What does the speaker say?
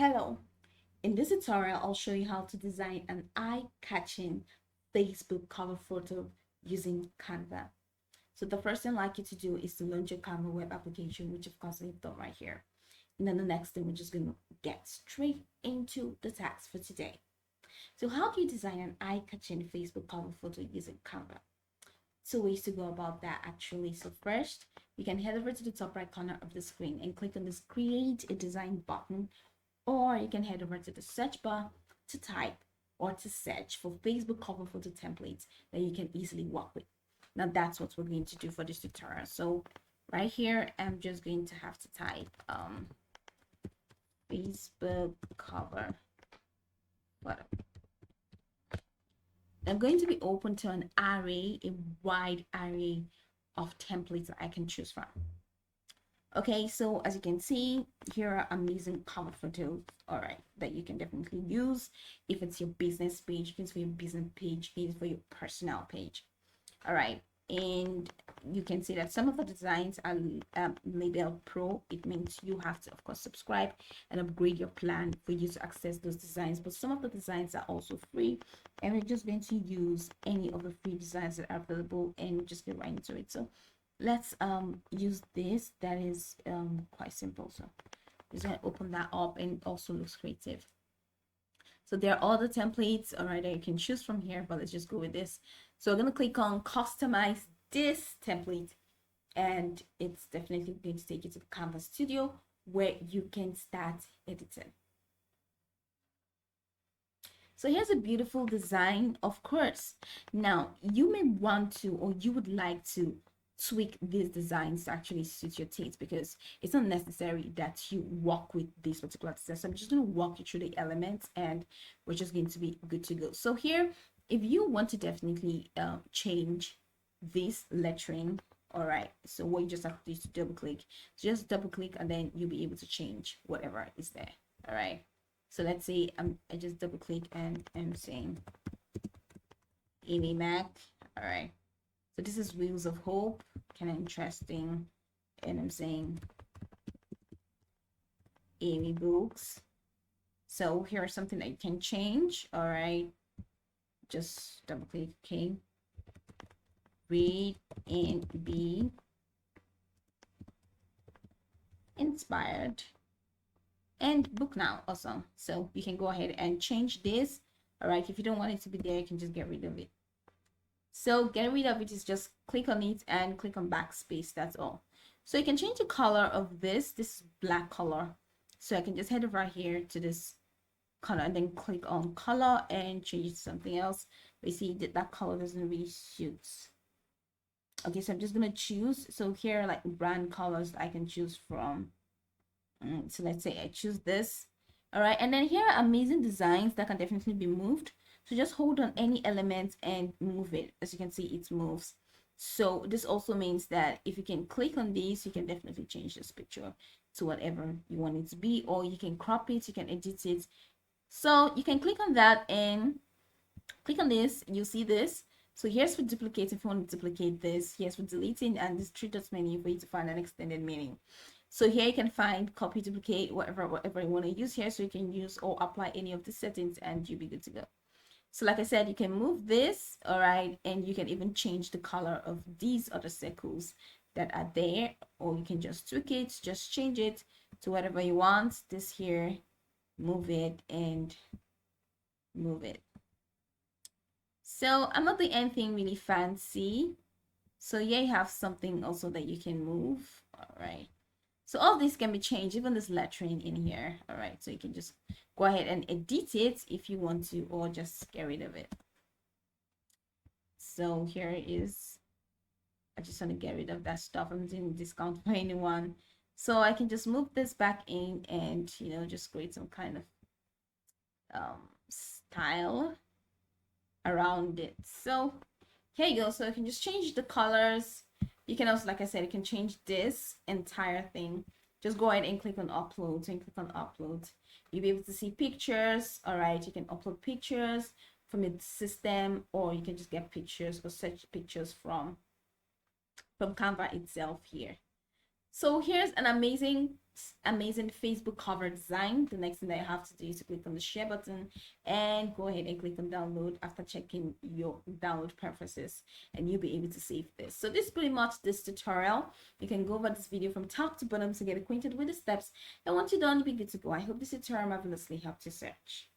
Hello, in this tutorial I'll show you how to design an eye-catching Facebook cover photo using Canva. So the first thing I'd like you to do is to launch your Canva web application, which of course I've done right here. And then the next thing, we're just going to get straight into the task for today. So how do you design an eye-catching Facebook cover photo using Canva? Two ways to go about that actually. So first, you can head over to the top right corner of the screen and click on this create a design button, or you can head over to the search bar to type or to search for Facebook cover photo templates that you can easily work with. Now that's what we're going to do for this tutorial. So right here, I'm just going to have to type Facebook cover photo. I'm going to be open to an array, a wide array of templates that I can choose from. Okay, so as you can see, here are amazing cover photos, all right, that you can definitely use if it's your business page, if it's for your business page, if it's for your personal page. All right, and you can see that some of the designs are labeled pro. It means you have to, of course, subscribe and upgrade your plan for you to access those designs. But some of the designs are also free, and we're just going to use any of the free designs that are available and just get right into it. So let's use this. That is quite simple. So just gonna open that up, and it also looks creative. So there are all the templates, all right, that you can choose from here, but let's just go with this. So I'm gonna click on customize this template, and it's definitely going to take you to the Canva Studio where you can start editing. So here's a beautiful design, of course. Now you may want to, or you would like to tweak these designs to actually suit your taste, because it's not necessary that you work with this particular design. So I'm just going to walk you through the elements, and we're just going to be good to go. So here, if you want to definitely change this lettering, all right, so what you just have to do is to double click. So just double click, and then you'll be able to change whatever is there. All right, so let's say I just double click and I'm saying Amy Mac. All right, so this is Wheels of Hope, kind of interesting, and I'm saying Amy Books. So here's something that you can change. All right, just double click. Okay, read and be inspired, and book now also. So you can go ahead and change this. All right, if you don't want it to be there, you can just get rid of it. So getting rid of it is just click on it and click on backspace. That's all. So you can change the color of this. This is black color. So I can just head over here to this color and then click on color and change it to something else. But you see that that color doesn't really suit. Okay, so I'm just gonna choose. So here are like brand colors I can choose from. So let's say I choose this. All right, and then here are amazing designs that can definitely be moved. So just hold on any element and move it. As you can see, it moves. So this also means that if you can click on this, you can definitely change this picture to whatever you want it to be, or you can crop it, you can edit it. So you can click on that and click on this, you see this. So here's for duplicate if you want to duplicate this. Here's for deleting, and this three dots menu for you to find an extended meaning. So here you can find copy, duplicate, whatever you want to use here. So you can use or apply any of the settings and you'll be good to go. So like I said, you can move this, all right, and you can even change the color of these other circles that are there, or you can just tweak it, just change it to whatever you want. This here, move it and move it. So I'm not doing anything really fancy. So yeah, you have something also that you can move, all right. So all this can be changed, even this lettering in here. All right, so you can just go ahead and edit it if you want to, or just get rid of it. So here is, I just want to get rid of that stuff. I'm doing discount for anyone. So I can just move this back in and, you know, just create some kind of style around it. So here you go. So you can just change the colors. You can also, like I said, you can change this entire thing. Just go ahead and click on upload. So you click on upload, you'll be able to see pictures. All right, you can upload pictures from your system, or you can just get pictures or search pictures from Canva itself here. So here's an amazing amazing Facebook cover design, the next thing that you have to do is to click on the share button and go ahead and click on download after checking your download preferences, and you'll be able to save this. So this is pretty much this tutorial. You can go over this video from top to bottom to get acquainted with the steps, and once you're done, you'll be good to go. I hope this tutorial marvelously helped you search.